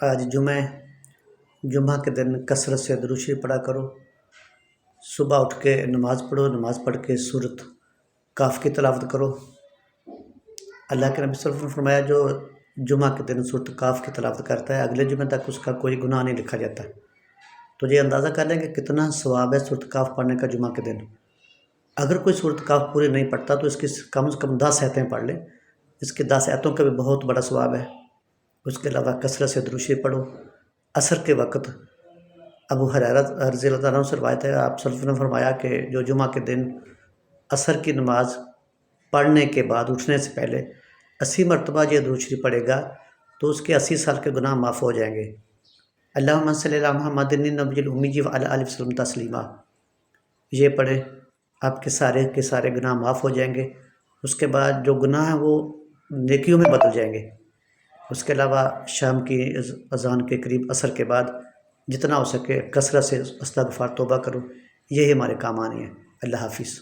آج جمعہ کے دن کثرت سے درود شریف پڑھا کرو۔ صبح اٹھ کے نماز پڑھو، نماز پڑھ کے سورۃ کاف کی تلاوت کرو۔ اللہ کے نبی صلی اللہ علیہ وسلم نے فرمایا جو جمعہ کے دن سورۃ کاف کی تلاوت کرتا ہے اگلے جمعہ تک اس کا کوئی گناہ نہیں لکھا جاتا۔ تو یہ اندازہ کر لیں کہ کتنا ثواب ہے سورۃ کاف پڑھنے کا جمعہ کے دن۔ اگر کوئی سورۃ کاف پوری نہیں پڑھتا تو اس کی کم از کم 10 آیتیں پڑھ لیں، اس کی 10 آیتوں کا بھی بہت بڑا ثواب ہے۔ اس کے علاوہ کثرت سے درود شریف پڑھو۔ عصر کے وقت ابو ہریرہ رضی اللہ تعالیٰ عنہ سے روایت ہے، آپ صلی اللہ علیہ وسلم نے فرمایا کہ جو جمعہ کے دن عصر کی نماز پڑھنے کے بعد اٹھنے سے پہلے 80 مرتبہ یہ درود شریف پڑھے گا تو اس کے 80 سال کے گناہ معاف ہو جائیں گے۔ اللہم صلی علی محمد النبی الامی وعلی آلہ وسلم تسلیما، یہ پڑھیں، آپ کے سارے گناہ معاف ہو جائیں گے۔ اس کے بعد جو گناہ ہیں وہ نیکیوں میں بدل جائیں گے۔ اس کے علاوہ شام کی اذان کے قریب عصر کے بعد جتنا ہو سکے کثرت سے استغفار توبہ کرو، یہی ہمارے کام آنے ہیں۔ اللہ حافظ۔